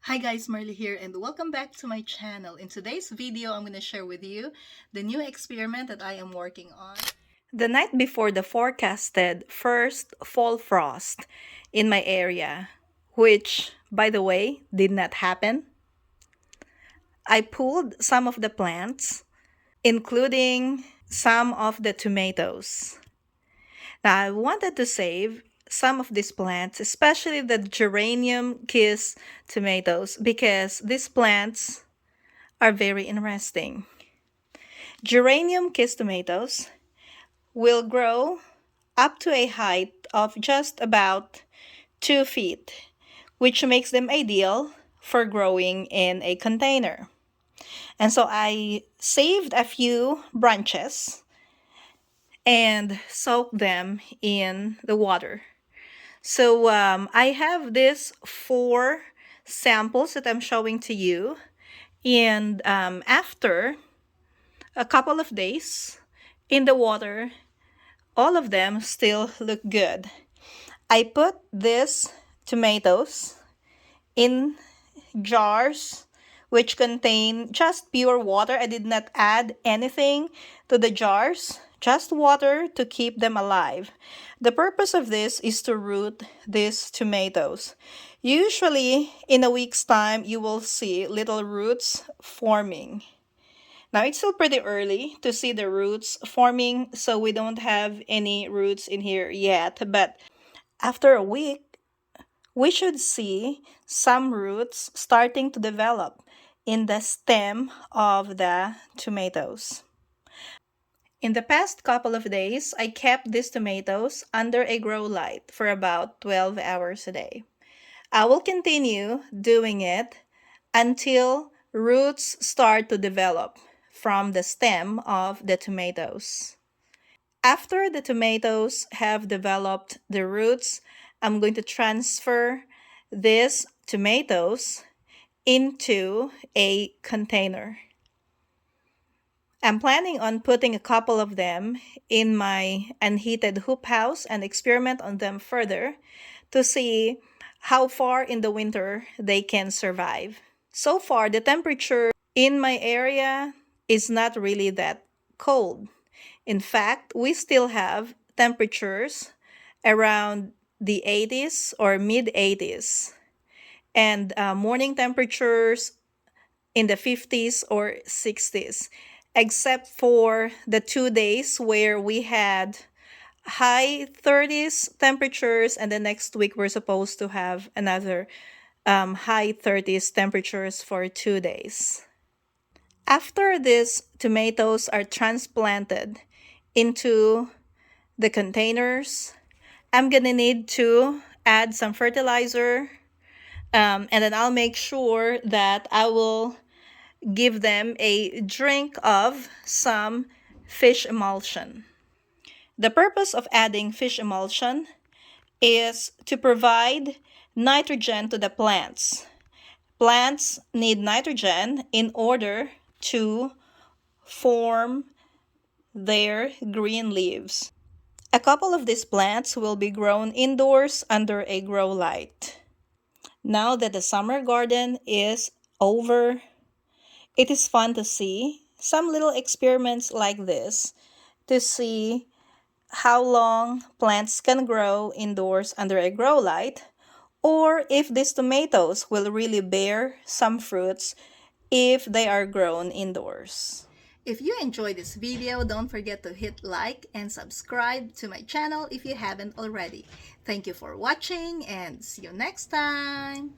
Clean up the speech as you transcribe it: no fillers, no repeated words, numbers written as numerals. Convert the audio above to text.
Hi guys, Marley here and welcome back to my channel. In today's video, I'm going to share with you the new experiment that I am working on. The night before the forecasted first fall frost in my area, which, by the way, did not happen, I pulled some of the plants, including some of the tomatoes. Now, I wanted to save some of these plants, especially the Geranium Kiss tomatoes, because these plants are very interesting. Geranium Kiss tomatoes will grow up to a height of just about 2 feet, which makes them ideal for growing in a container. And so I saved a few branches and soaked them in the water. So I have these 4 samples that I'm showing to you. And after a couple of days in the water, all of them still look good. I put these tomatoes in jars which contain just pure water. I did not add anything to the jars, just water to keep them alive. The purpose of this is to root these tomatoes. Usually, in a week's time, you will see little roots forming. Now, it's still pretty early to see the roots forming, so we don't have any roots in here yet. But after a week, we should see some roots starting to develop in the stem of the tomatoes. In the past couple of days, I kept these tomatoes under a grow light for about 12 hours a day. I will continue doing it until roots start to develop from the stem of the tomatoes. After the tomatoes have developed the roots, I'm going to transfer these tomatoes into a container. I'm planning on putting a couple of them in my unheated hoop house and experiment on them further to see how far in the winter they can survive. So far, the temperature in my area is not really that cold. In fact, we still have temperatures around the 80s or mid 80s and morning temperatures in the 50s or 60s, except for the 2 days where we had high 30s temperatures, and the next week we're supposed to have another high 30s temperatures for 2 days. After these tomatoes are transplanted into the containers, I'm gonna need to add some fertilizer, and then I'll make sure that I will give them a drink of some fish emulsion. The purpose of adding fish emulsion is to provide nitrogen to the plants. Plants need nitrogen in order to form their green leaves. A couple of these plants will be grown indoors under a grow light. Now that the summer garden is over, it is fun to see some little experiments like this to see how long plants can grow indoors under a grow light, or if these tomatoes will really bear some fruits if they are grown indoors. If you enjoyed this video, don't forget to hit like and subscribe to my channel if you haven't already. Thank you for watching and see you next time!